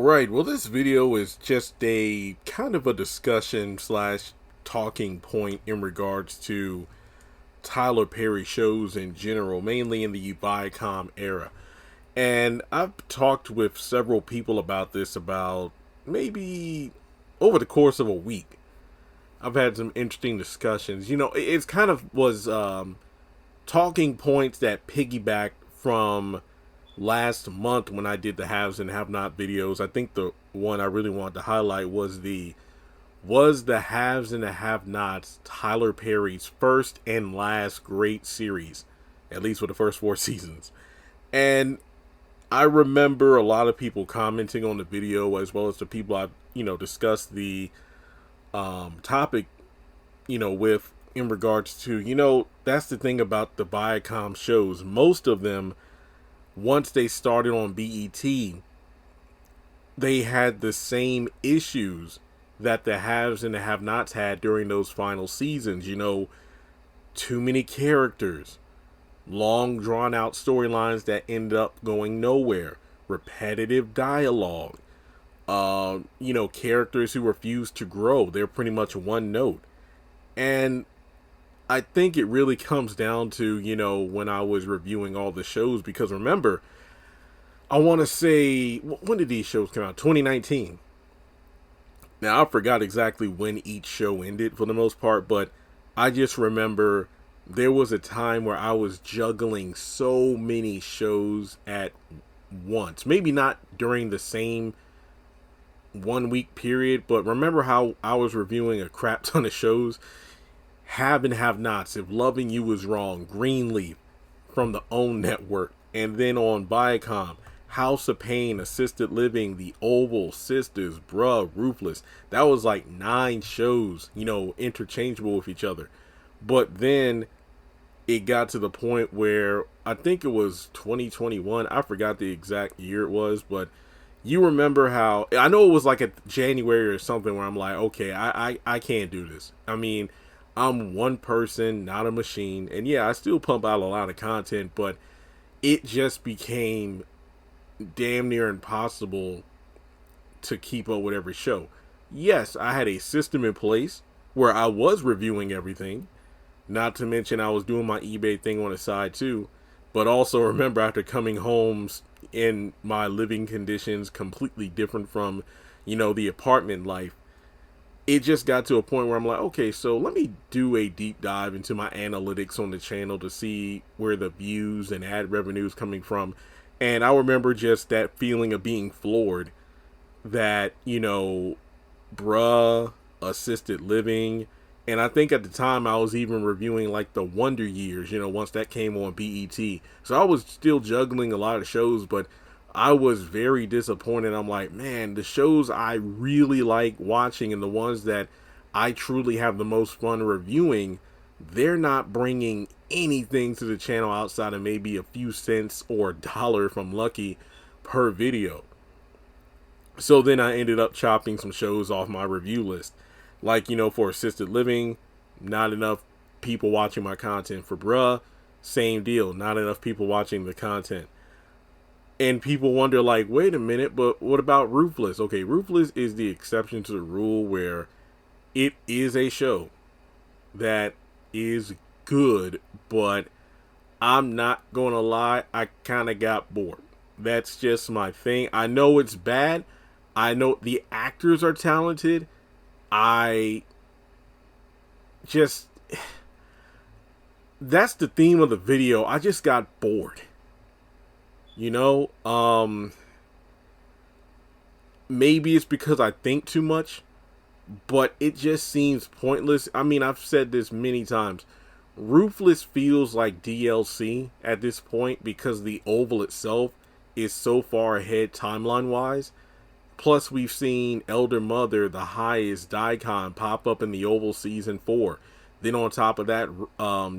Alright, well this video is just a kind of a discussion slash talking point in regards to Tyler Perry shows in general, mainly in the Viacom era. And I've talked with several people about this about maybe over the course of a week. I've had some interesting discussions. It's kind of was talking points that piggyback from last month when I did the haves and have not videos. I think the one I really wanted to highlight was the haves and the have nots Tyler Perry's first and last great series, at least for the first 4 seasons. And I remember a lot of people commenting on the video, as well as the people I've discussed the topic with, in regards to, that's the thing about the Viacom shows. Most of them, once they started on BET, they had the same issues that the haves and the have-nots had during those final seasons. Too many characters, long drawn-out storylines that ended up going nowhere, repetitive dialogue, characters who refuse to grow. They're pretty much one note. And I think it really comes down to, when I was reviewing all the shows, because remember, I want to say, when did these shows come out? 2019. Now, I forgot exactly when each show ended for the most part, but I just remember there was a time where I was juggling so many shows at once. Maybe not during the same 1 week period, but remember how I was reviewing a crap ton of shows? Have and have nots, If Loving You Was Wrong, Greenleaf from the OWN network, and then on Viacom, House of Pain, Assisted Living, The Oval, Sistas, Bruh, Ruthless. That was like 9 shows, interchangeable with each other. But then it got to the point where I think it was 2021. I forgot the exact year it was, but you remember how, I know it was like a January or something where I'm like, okay, I can't do this. I mean, I'm one person, not a machine. And yeah, I still pump out a lot of content, but it just became damn near impossible to keep up with every show. Yes, I had a system in place where I was reviewing everything. Not to mention I was doing my eBay thing on the side too. But also remember, after coming home in my living conditions completely different from, the apartment life, it just got to a point where I'm like, okay, so let me do a deep dive into my analytics on the channel to see where the views and ad revenue is coming from. And I remember just that feeling of being floored that, Bruh, Assisted Living, and I think at the time I was even reviewing like the Wonder Years, once that came on BET. So I was still juggling a lot of shows, but I was very disappointed. I'm like, man, the shows I really like watching and the ones that I truly have the most fun reviewing, they're not bringing anything to the channel outside of maybe a few cents or $1 if I'm lucky per video. So then I ended up chopping some shows off my review list. Like, for Assisted Living, not enough people watching my content. For Bruh, same deal, not enough people watching the content. And people wonder, like, wait a minute, but what about Ruthless? Okay, Ruthless is the exception to the rule, where it is a show that is good, but I'm not gonna lie, I kind of got bored. That's just my thing. I know it's bad. I know the actors are talented. I just, that's the theme of the video. I just got bored. Maybe it's because I think too much, but it just seems pointless. I mean, I've said this many times. Ruthless feels like DLC at this point because the Oval itself is so far ahead timeline-wise. Plus, we've seen Elder Mother, the highest Daikon, pop up in the Oval Season 4. Then on top of that,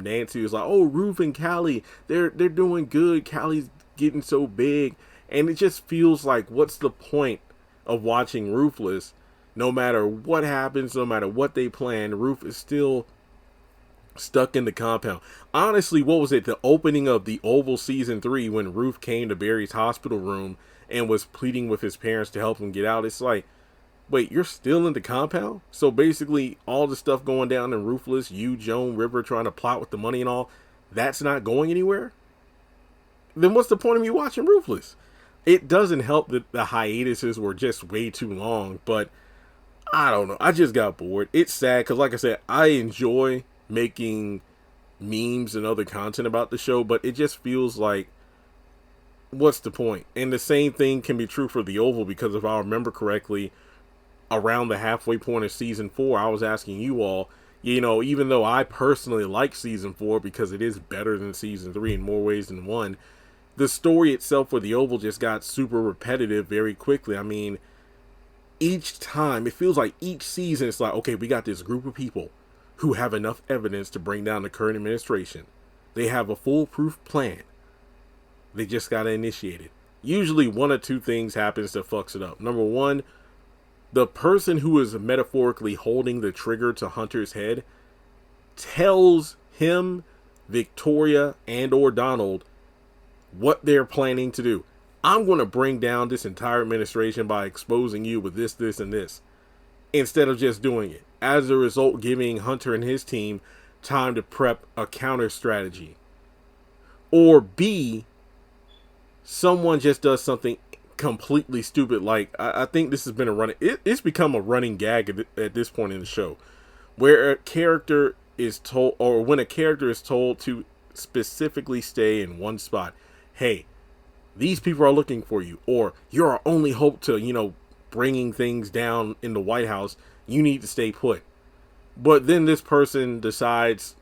Nancy was like, oh, Ruth and Callie, they're doing good. Callie's getting so big. And it just feels like, what's the point of watching Ruthless? No matter what happens, no matter what they plan, Ruth is still stuck in the compound. Honestly, what was it? The opening of the Oval Season 3, when Ruth came to Barry's hospital room and was pleading with his parents to help him get out. It's like, wait, you're still in the compound? So basically, all the stuff going down in Ruthless, you, Joan, River trying to plot with the money and all, that's not going anywhere? Then what's the point of me watching Ruthless? It doesn't help that the hiatuses were just way too long, but I don't know. I just got bored. It's sad because, like I said, I enjoy making memes and other content about the show, but it just feels like, what's the point? And the same thing can be true for The Oval, because if I remember correctly, around the halfway point of season 4, I was asking you all, even though I personally like season 4 because it is better than season 3 in more ways than one, the story itself for The Oval just got super repetitive very quickly. I mean, each time, it feels like each season, it's like, okay, we got this group of people who have enough evidence to bring down the current administration. They have a foolproof plan. They just got to initiate it. Usually one or two things happens that fucks it up. Number one, the person who is metaphorically holding the trigger to Hunter's head tells him, Victoria, and or Donald what they're planning to do. I'm going to bring down this entire administration by exposing you with this, this, and this, instead of just doing it. As a result, giving Hunter and his team time to prep a counter strategy. Or B, someone just does something completely stupid. Like, I think this has been it's become a running gag at this point in the show, where a character is told, or when a character is told to specifically stay in one spot. Hey, these people are looking for you, or you're our only hope to, bringing things down in the White House. You need to stay put. But then this person decides,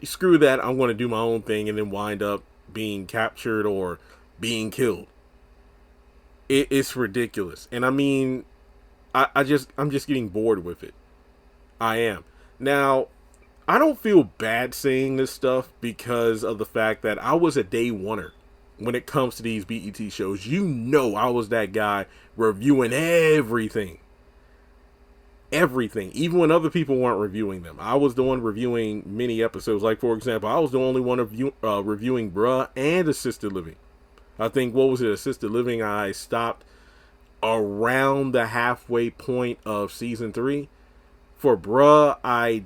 screw that, I'm going to do my own thing, and then wind up being captured or being killed. It's ridiculous. And I mean, I'm just getting bored with it. I am. Now, I don't feel bad saying this stuff because of the fact that I was a day oneer when it comes to these BET shows. I was that guy reviewing everything. Everything. Even when other people weren't reviewing them. I was the one reviewing many episodes. Like, for example, I was the only one reviewing Bruh and Assisted Living. I think, Assisted Living, I stopped around the halfway point of season 3. For Bruh, I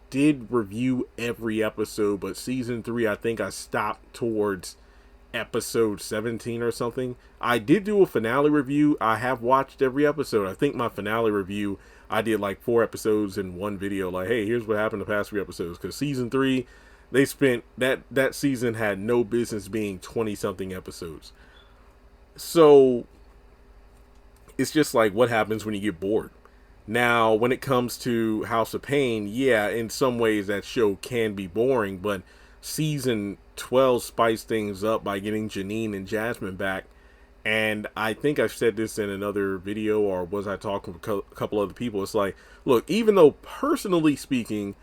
did review every episode, but season 3, I think I stopped towards episode 17 or something. I did do a finale review. I have watched every episode. I think my finale review, I did like 4 episodes in one video. Like, hey, here's what happened the past 3 episodes. Because season 3, they spent that season had no business being 20-something episodes. So it's just like, what happens when you get bored? Now, when it comes to House of Pain, yeah, in some ways that show can be boring, but season 12 spiced things up by getting Janine and Jasmine back. And I think I've said this in another video, or was I talking with a couple other people? It's like, look, even though personally speaking,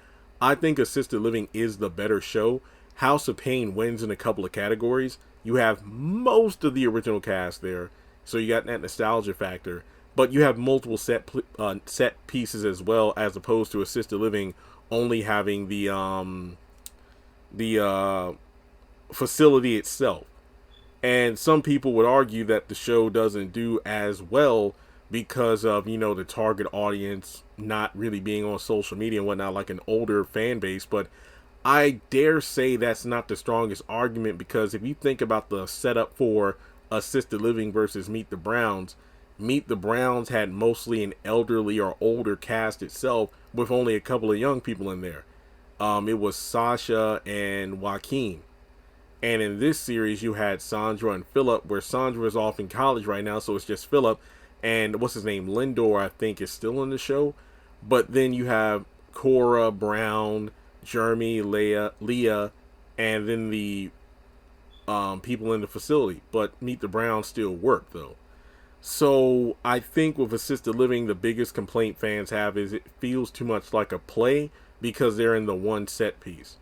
I think Assisted Living is the better show, House of Pain wins in a couple of categories. You have most of the original cast there, so you got that nostalgia factor. But you have multiple set pieces as well, as opposed to Assisted Living only having the facility itself. And some people would argue that the show doesn't do as well because of, the target audience not really being on social media and whatnot, like an older fan base. But I dare say that's not the strongest argument, because if you think about the setup for Assisted Living versus Meet the Browns had mostly an elderly or older cast itself, with only a couple of young people in there. It was Sasha and Joaquin. And in this series, you had Sandra and Philip, where Sandra is off in college right now, so it's just Philip. And what's his name? Lindor, I think, is still in the show. But then you have Cora, Brown, Jeremy, Leah, and then the people in the facility. But Meet the Browns still work, though. So I think with Assisted Living, the biggest complaint fans have is it feels too much like a play because they're in the one set piece.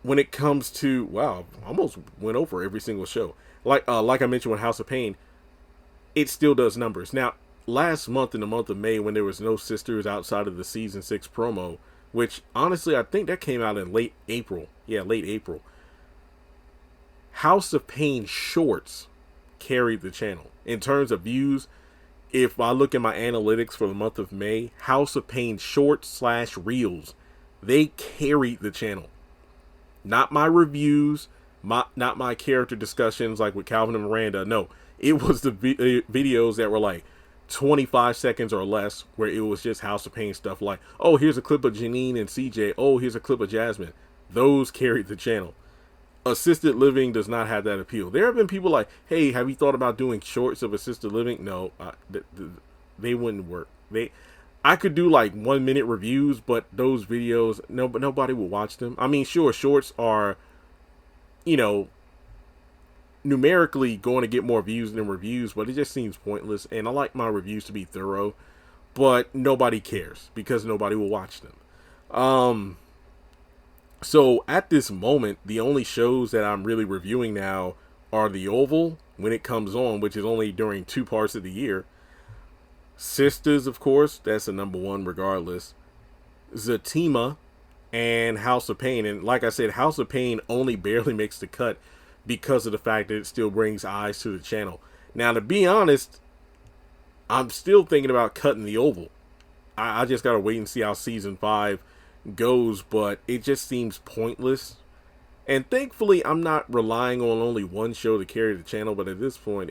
When it comes to, wow, I almost went over every single show. Like I mentioned with House of Pain, it still does numbers. Now, last month, in the month of May, when there was no Sisters outside of the season 6 promo, which honestly, I think that came out in late April. Yeah, late April. House of Pain shorts carried the channel. In terms of views, if I look at my analytics for the month of May, House of Pain short/reels, they carried the channel. Not my reviews, not my character discussions like with Calvin and Miranda. No, it was the videos that were like 25 seconds or less, where it was just House of Pain stuff like, oh, here's a clip of Janine and CJ. Oh, here's a clip of Jasmine. Those carried the channel. Assisted living does not have that appeal. There have been people like, hey, have you thought about doing shorts of assisted living? No, they wouldn't work. I could do like 1 minute reviews, but those videos, nobody will watch them. I mean, sure, shorts are, numerically going to get more views than reviews, but it just seems pointless. And I like my reviews to be thorough, but nobody cares because nobody will watch them. So at this moment, the only shows that I'm really reviewing now are The Oval when it comes on, which is only during 2 parts of the year. Sistas, of course, that's the number one regardless. Zatima and House of Pain. And like I said, House of Pain only barely makes the cut because of the fact that it still brings eyes to the channel. Now, to be honest, I'm still thinking about cutting The Oval. I just got to wait and see how season 5 goes, but it just seems pointless. And thankfully, I'm not relying on only one show to carry the channel, but at this point,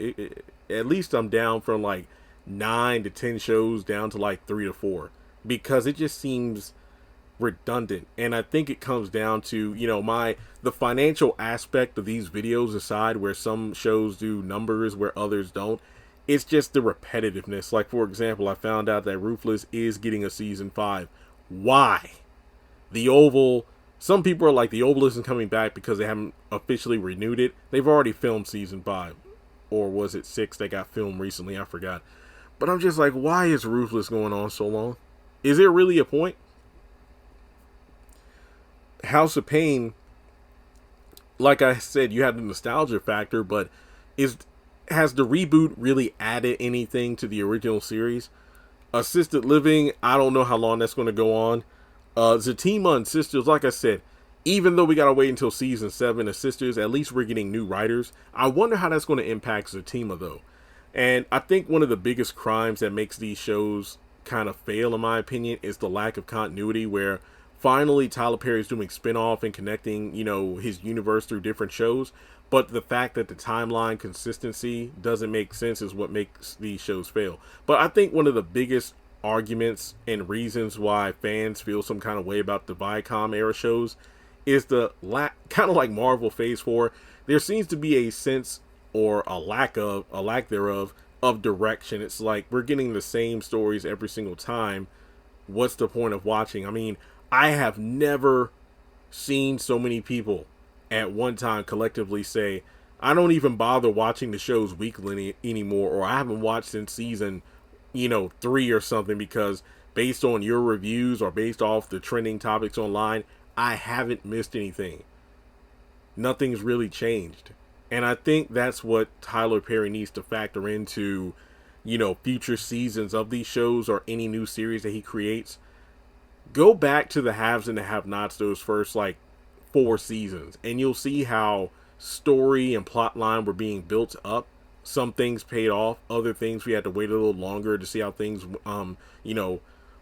at least I'm down from like 9 to 10 shows down to like 3 to 4, because it just seems redundant. And I think it comes down to, the financial aspect of these videos aside, where some shows do numbers where others don't. It's just the repetitiveness. Like, for example, I found out that Ruthless is getting a season 5. Why? The Oval, some people are like, The Oval isn't coming back because they haven't officially renewed it. They've already filmed season 5. Or was it 6 that got filmed recently? I forgot. But I'm just like, why is Ruthless going on so long? Is there really a point? House of Pain, like I said, you have the nostalgia factor, but has the reboot really added anything to the original series? Assisted Living, I don't know how long that's going to go on. Zatima and Sisters, like I said, even though we got to wait until season 7 of Sisters, at least we're getting new writers. I wonder how that's going to impact Zatima, though. And I think one of the biggest crimes that makes these shows kind of fail, in my opinion, is the lack of continuity, where finally Tyler Perry's doing spin-off and connecting, his universe through different shows. But the fact that the timeline consistency doesn't make sense is what makes these shows fail. But I think one of the biggest arguments and reasons why fans feel some kind of way about the Viacom era shows is the kind of like Marvel Phase 4. There seems to be a sense, or a lack thereof, of direction. It's like we're getting the same stories every single time. What's the point of watching? I mean, I have never seen so many people at one time collectively say, I don't even bother watching the shows weekly anymore, or I haven't watched since season 3 or something, because based on your reviews or based off the trending topics online, I haven't missed anything. Nothing's really changed. And I think that's what Tyler Perry needs to factor into, future seasons of these shows or any new series that he creates. Go back to the haves and the have-nots, those first 4 seasons, and you'll see how story and plot line were being built up. Some things paid off, other things we had to wait a little longer to see how things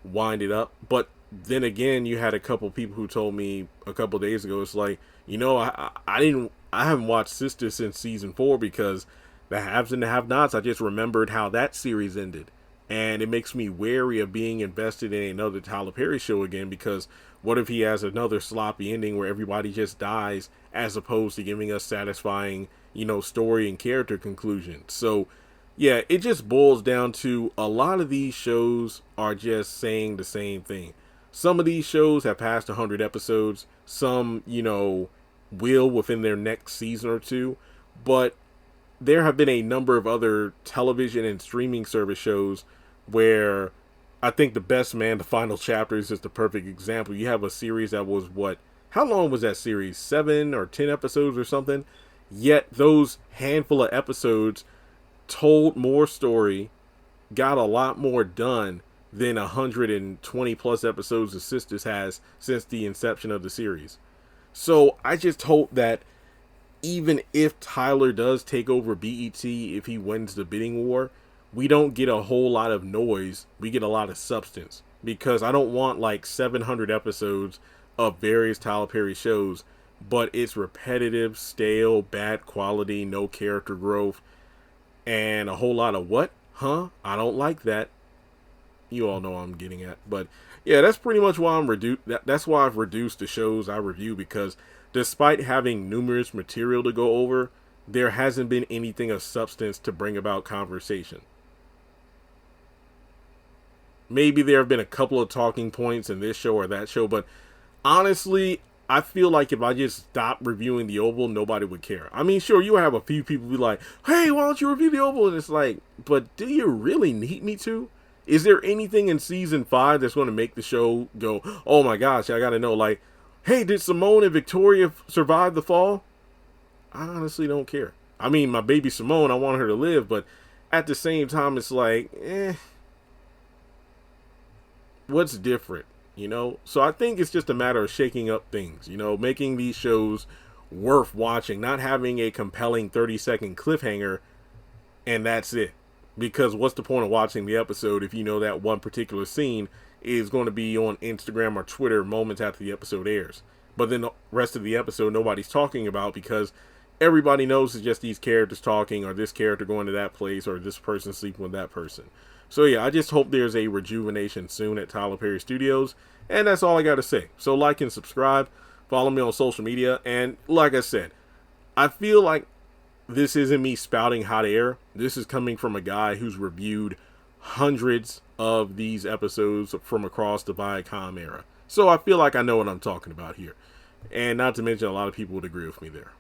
winded up. But then again, you had a couple people who told me a couple days ago, it's like, I haven't watched Sisters since season 4 because the haves and the have-nots, I just remembered how that series ended. And it makes me wary of being invested in another Tyler Perry show again, because what if he has another sloppy ending where everybody just dies, as opposed to giving us satisfying, story and character conclusion? So, yeah, it just boils down to a lot of these shows are just saying the same thing. Some of these shows have passed 100 episodes. Some, will within their next season or 2. But there have been a number of other television and streaming service shows where I think The Best Man, the final chapter, is just the perfect example. You have a series that was how long was that series? 7 or 10 episodes or something? Yet those handful of episodes told more story, got a lot more done than 120 plus episodes of Sisters has since the inception of the series. So I just hope that even if Tyler does take over BET, if he wins the bidding war, we don't get a whole lot of noise. We get a lot of substance, because I don't want like 700 episodes of various Tyler Perry shows, but it's repetitive, stale, bad quality, no character growth, and a whole lot of what? Huh? I don't like that. You all know what I'm getting at. But yeah, that's pretty much why that's why I've reduced the shows I review, because despite having numerous material to go over, there hasn't been anything of substance to bring about conversation. Maybe there have been a couple of talking points in this show or that show, but honestly, I feel like if I just stopped reviewing The Oval, nobody would care. I mean, sure, you have a few people be like, hey, why don't you review The Oval? And it's like, but do you really need me to? Is there anything in season 5 that's going to make the show go, oh my gosh, I got to know, like, hey, did Simone and Victoria survive the fall? I honestly don't care. I mean, my baby Simone, I want her to live, but at the same time, it's like, what's different, you know? So I think it's just a matter of shaking up things, you know, making these shows worth watching, not having a compelling 30-second cliffhanger, and that's it. Because what's the point of watching the episode if you know that one particular scene is going to be on Instagram or Twitter moments after the episode airs? But then the rest of the episode nobody's talking about, because everybody knows it's just these characters talking, or this character going to that place, or this person sleeping with that person. So yeah, I just hope there's a rejuvenation soon at Tyler Perry Studios, and that's all I got to say. So like and subscribe, follow me on social media, and like I said, I feel like this isn't me spouting hot air. This is coming from a guy who's reviewed hundreds of these episodes from across the Viacom era. So I feel like I know what I'm talking about here. And not to mention, a lot of people would agree with me there.